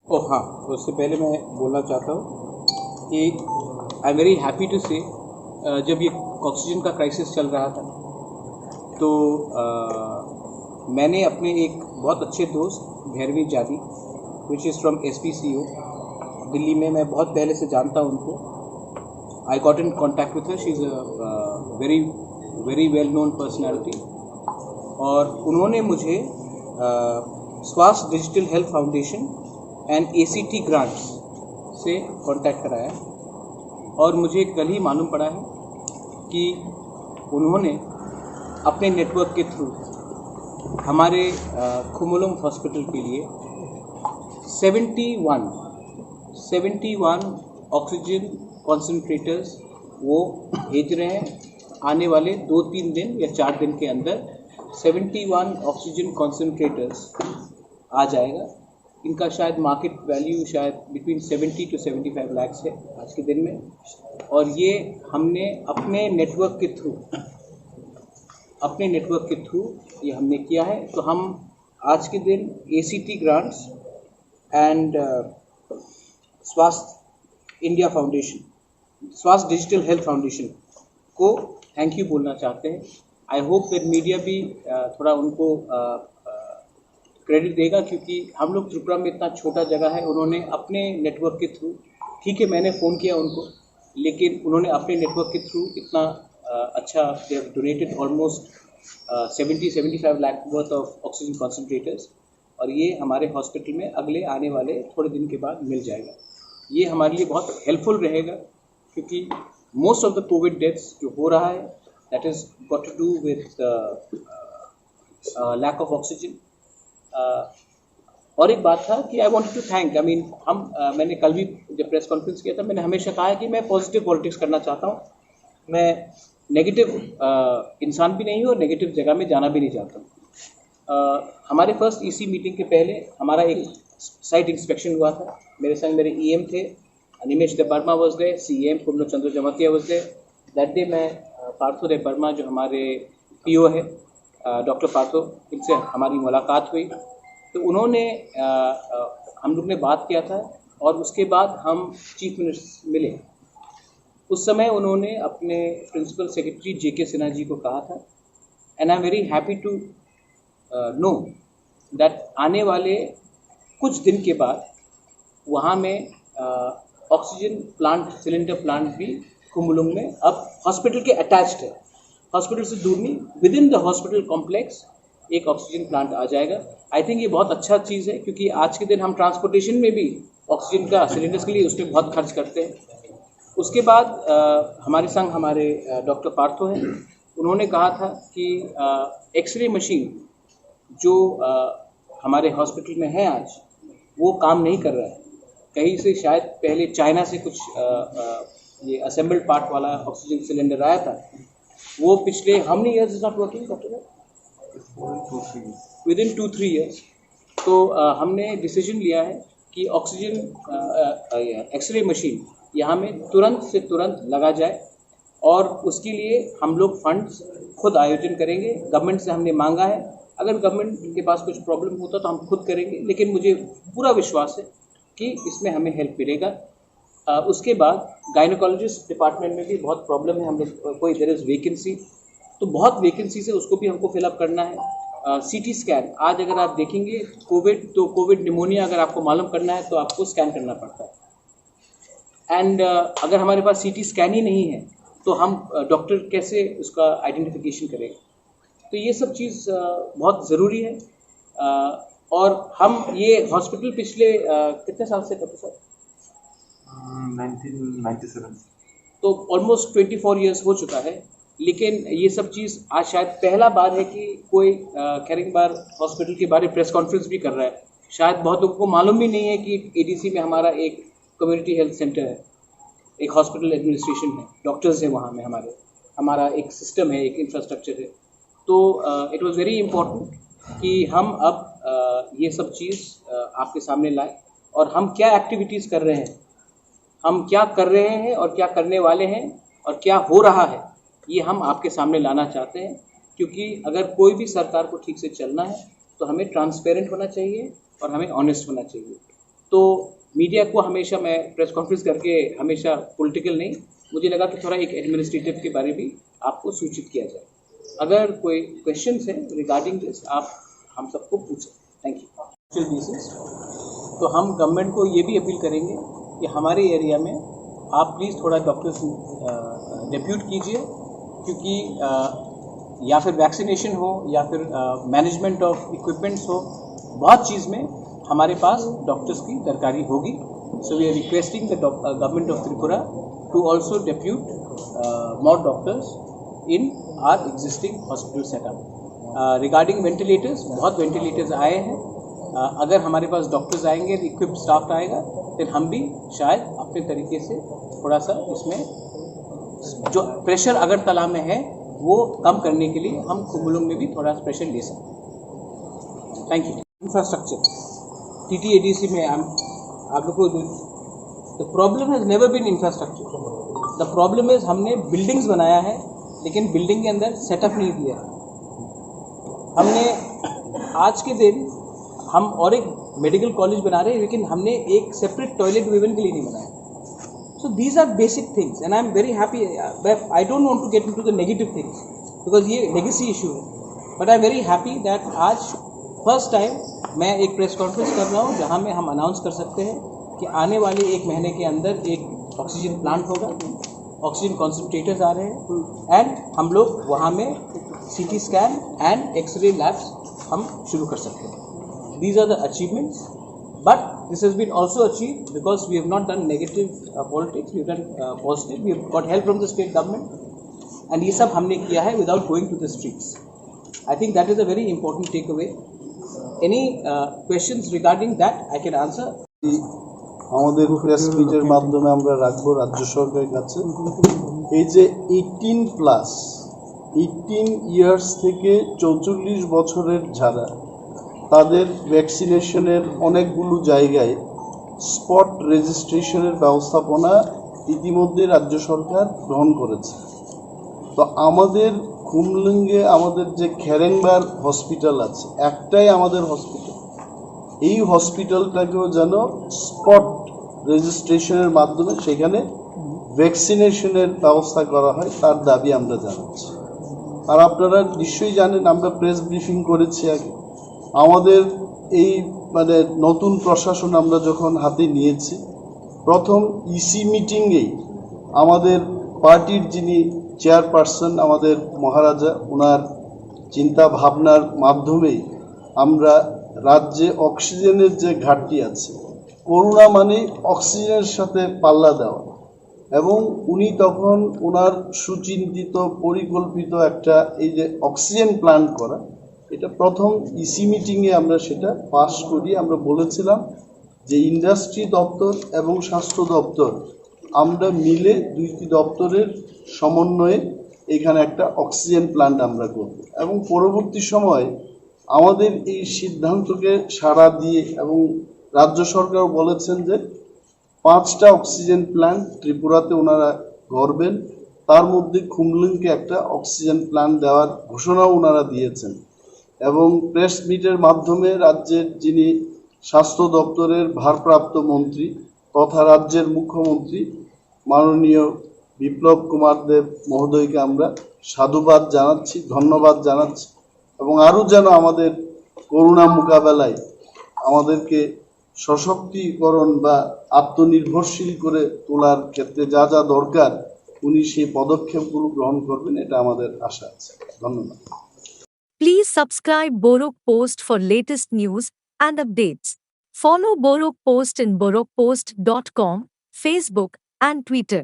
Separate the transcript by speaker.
Speaker 1: हाँ, उससे पहले मैं बोलना चाहता हूँ कि I am very happy to say जब ये ऑक्सीजन का क्राइसिस चल रहा था तो मैंने अपने एक बहुत अच्छे दोस्त भैरवी जादी which is from SPCO Delhi में, मैं बहुत पहले से जानता हूँ उनको। I got in contact with her, she is a very well known personality, और उन्होंने मुझे स्वास्थ्य digital health foundation and ACT grants से कांटेक्ट कराया, और मुझे कल ही मालूम पड़ा है कि उन्होंने अपने नेटवर्क के थ्रू हमारे खुमुलुंग हॉस्पिटल के लिए 71 ऑक्सीजन कॉन्सेंट्रेटर्स वो भेज रहे हैं। आने वाले 2-3 दिन या 4 दिन के अंदर 71 ऑक्सीजन कॉन्सेंट्रेटर्स आ जाएगा। इनका शायद मार्केट वैल्यू शायद बिटवीन 70 to 75 लाख है आज के दिन में, और ये हमने अपने नेटवर्क के थ्रू ये हमने किया है। तो हम आज के दिन ACT ग्रांट्स एंड स्वास्थ्य इंडिया फाउंडेशन, स्वास्थ्य डिजिटल हेल्थ फाउंडेशन को थैंक यू बोलना चाहते हैं। आई होप दैट मीडिया भी थोड़ा उनको क्रेडिट देगा, क्योंकि हम लोग त्रिपुरा में इतना छोटा जगह है, उन्होंने अपने नेटवर्क के थ्रू, ठीक है मैंने फ़ोन किया उनको, लेकिन उन्होंने अपने नेटवर्क के थ्रू इतना अच्छा, they have donated almost 70-75 lakh worth of oxygen concentrators, और ये हमारे हॉस्पिटल में अगले आने वाले थोड़े दिन के बाद मिल जाएगा। ये हमारे लिए बहुत हेल्पफुल रहेगा, क्योंकि most of the covid deaths जो हो रहा है that is got to do with lack of oxygen. और एक बात था कि आई वांटेड टू थैंक, मैंने कल भी जब प्रेस कॉन्फ्रेंस किया था, मैंने हमेशा कहा है कि मैं पॉजिटिव पॉलिटिक्स करना चाहता हूँ, मैं नेगेटिव इंसान भी नहीं हूँ और नेगेटिव जगह में जाना भी नहीं चाहता हूँ। हमारे फर्स्ट EC मीटिंग के पहले हमारा एक साइट इंस्पेक्शन हुआ था, मेरे संग मेरे EM थे, Nimesh Debbarma was there, CM Kundalo Chandra Jamatia was there. That day मैं पार्थो देबबर्मा जो हमारे PO है डॉक्टर पार्थो, इनसे हमारी मुलाकात हुई, तो उन्होंने हम लोग ने बात किया था, और उसके बाद हम चीफ मिनिस्टर मिले। उस समय उन्होंने अपने principal secretary JK Sinha ji को कहा था, and I am very happy to know that आने वाले कुछ दिन के बाद वहाँ में ऑक्सीजन प्लांट, सिलेंडर प्लांट भी खुमुलुंग में अब हॉस्पिटल के अटैच्ड है, हॉस्पिटल से दूर नहीं, with in the hospital complex एक ऑक्सीजन प्लांट आ जाएगा। आई थिंक ये बहुत अच्छा चीज़ है, क्योंकि आज के दिन हम ट्रांसपोर्टेशन में भी ऑक्सीजन का सिलेंडर्स के लिए उसमें बहुत खर्च करते हैं। उसके बाद हमारे संग हमारे डॉक्टर पार्थो हैं, उन्होंने कहा था कि एक्सरे मशीन जो हमारे हॉस्पिटल में है आज वो काम नहीं कर रहा है, कहीं से शायद पहले चाइना से कुछ ये असेंबल्ड पार्ट वाला ऑक्सीजन सिलेंडर आया था, वो पिछले how many years is not working doctor, with in 2-3 years. तो हमने डिसीजन लिया है कि ऑक्सीजन एक्सरे मशीन यहाँ में तुरंत से तुरंत लगा जाए, और उसके लिए हम लोग फंड्स खुद आयोजन करेंगे। गवर्नमेंट से हमने मांगा है, अगर गवर्नमेंट के पास कुछ प्रॉब्लम होता तो हम खुद करेंगे, लेकिन मुझे पूरा विश्वास है कि इसमें हमें हेल्प मिलेगा। उसके बाद गायनोकोलॉजिस्ट डिपार्टमेंट में भी बहुत प्रॉब्लम है, हम लोग कोई देयर इज़ वैकेंसी, तो बहुत वैकेंसी से उसको भी हमको फिलअप करना है। CT स्कैन, आज अगर आप देखेंगे कोविड निमोनिया अगर आपको मालूम करना है तो आपको स्कैन करना पड़ता है, एंड अगर हमारे पास CT स्कैन ही नहीं है तो हम डॉक्टर कैसे उसका आइडेंटिफिकेशन करेंगे। तो ये सब चीज़ बहुत ज़रूरी है। और हम ये हॉस्पिटल पिछले कितने साल से करते सर?
Speaker 2: 1997।
Speaker 1: तो ऑलमोस्ट 24 ईयर्स हो चुका है, लेकिन ये सब चीज़ आज शायद पहला बार है कि कोई खैर एक बार हॉस्पिटल के बारे में प्रेस कॉन्फ्रेंस भी कर रहा है। शायद बहुत लोगों को मालूम भी नहीं है कि ADC में हमारा एक कम्युनिटी हेल्थ सेंटर है, एक हॉस्पिटल एडमिनिस्ट्रेशन है, डॉक्टर्स है वहाँ में, हमारा एक सिस्टम है, एक इंफ्रास्ट्रक्चर है। तो इट वाज वेरी इम्पोर्टेंट कि हम अब ये सब चीज़ आपके सामने लाए, और हम क्या एक्टिविटीज़ कर रहे हैं, हम क्या कर रहे हैं और क्या करने वाले हैं और क्या हो रहा है, ये हम आपके सामने लाना चाहते हैं। क्योंकि अगर कोई भी सरकार को ठीक से चलना है तो हमें ट्रांसपेरेंट होना चाहिए और हमें ऑनेस्ट होना चाहिए। तो मीडिया को हमेशा मैं प्रेस कॉन्फ्रेंस करके हमेशा पॉलिटिकल नहीं, मुझे लगा कि थोड़ा एक एडमिनिस्ट्रेटिव के बारे में आपको सूचित किया जाए। अगर कोई क्वेश्चन है रिगार्डिंग दिस आप हम सबको पूछें। Thank you. बेसिस तो हम गवर्नमेंट को ये भी अपील करेंगे कि हमारे एरिया में आप प्लीज़ थोड़ा डॉक्टर्स डेप्यूट कीजिए, क्योंकि या फिर वैक्सीनेशन हो या फिर मैनेजमेंट ऑफ इक्विपमेंट्स हो, बहुत चीज़ में हमारे पास डॉक्टर्स की दरकारी होगी। So we are requesting the government of Tripura to also depute more doctors in our existing hospital setup. Regarding ventilators, बहुत वेंटिलेटर्स आए हैं। अगर हमारे पास डॉक्टर्स आएंगे, इक्विप स्टाफ आएगा, फिर हम भी शायद अपने तरीके से थोड़ा सा इसमें जो प्रेशर अगरतला में है वो कम करने के लिए हम कुमुलुंग में भी थोड़ा प्रेशर ले सकते हैं। Thank you. इंफ्रास्ट्रक्चर TTADC में आप लोग को the problem has never been infrastructure. The problem is हमने बिल्डिंग्स बनाया है लेकिन बिल्डिंग के अंदर सेटअप नहीं दिया है। हमने आज के दिन हम और एक मेडिकल कॉलेज बना रहे हैं लेकिन हमने एक सेपरेट टॉयलेट विमेन के लिए नहीं बनाया। So these are basic things and I am very happy. I don't want to get into the negative things because ये legacy issue है, but I am very happy that आज first time मैं एक press conference कर रहा हूँ जहाँ में हम अनाउंस कर सकते हैं कि आने वाले एक महीने के अंदर एक ऑक्सीजन प्लांट होगा, ऑक्सीजन कॉन्सेंट्रेटर्स आ रहे हैं एंड हम लोग वहाँ में CT scan and x-ray labs हम शुरू कर सकते हैं। These are the achievements, but this has been also achieved because we have not done negative politics, we have done positive. We have got help from the state government and ये सब हमने किया है without going to the streets. I think that is a very important takeaway. Any questions regarding that I can answer.
Speaker 2: আমাদের press মিটের মাধ্যমে আমরা রাখবো রাজ্য সরকারের কাছে এই যে 18 ইয়ার্স থেকে 44 বছরের যারা তাদের ভ্যাকসিনেশনের অনেকগুলো জায়গায় স্পট রেজিস্ট্রেশনের ব্যবস্থাপনা ইতিমধ্যে রাজ্য সরকার গ্রহণ করেছে। তো আমাদের খুমলুঙ্গে আমাদের যে খেরেংবার হসপিটাল আছে, একটাই আমাদের হসপিটাল, এই হসপিটালটাকেও যেন স্পট রেজিস্ট্রেশনের মাধ্যমে সেখানে ভ্যাকসিনেশনের ব্যবস্থা করা হয় তার দাবি আমরা জানাচ্ছি। আর আপনারা নিশ্চয়ই জানেন, আমরা প্রেস ব্রিফিং করেছি আগে, আমাদের এই মানে নতুন প্রশাসন আমরা যখন হাতে নিয়েছি, প্রথম ইসি মিটিংয়েই আমাদের পার্টির যিনি চেয়ারপারসন আমাদের মহারাজা, ওনার চিন্তা ভাবনার মাধ্যমেই আমরা রাজ্যে অক্সিজেনের যে ঘাটতি আছে, করোনা মানে অক্সিজেনের সাথে পাল্লা দেওয়া, এবং উনি তখন ওনার সুচিন্তিত পরিকল্পিত একটা এই যে অক্সিজেন প্ল্যান্ট করা, এটা প্রথম ইসি মিটিংয়ে আমরা সেটা পাস করি। আমরা বলেছিলাম যে ইন্ডাস্ট্রি দপ্তর এবং স্বাস্থ্য দপ্তর আমরা মিলে দুইটি দপ্তরের সমন্বয়ে এখানে একটা অক্সিজেন প্ল্যান্ট আমরা করব, এবং পরবর্তী সময় আমাদের এই সিদ্ধান্তকে সাড়া দিয়ে এবং রাজ্য সরকারও বলেছেন যে 5টা অক্সিজেন প্ল্যান্ট ত্রিপুরাতে ওনারা গড়বেন, তার মধ্যে খুমলুংকে একটা অক্সিজেন প্ল্যান্ট দেওয়ার ঘোষণাও ওনারা দিয়েছেন। এবং প্রেস মিটের মাধ্যমে রাজ্যের যিনি স্বাস্থ্য দপ্তরের ভারপ্রাপ্ত মন্ত্রী তথা রাজ্যের মুখ্যমন্ত্রী মাননীয় বিপ্লব কুমার দেব মহোদয়কে আমরা সাধুবাদ জানাচ্ছি, ধন্যবাদ জানাচ্ছি, এবং আরও যেন আমাদের করোনা মোকাবেলায় আমাদেরকে সশক্তিকরণ বা আত্মনির্ভরশীল করে তোলার ক্ষেত্রে যা যা দরকার উনি সেই পদক্ষেপগুলো গ্রহণ করবেন, এটা আমাদের আশা আছে। ধন্যবাদ।
Speaker 3: Please subscribe Borok Post for latest news and updates. Follow Borok Post in borokpost.com, Facebook and Twitter.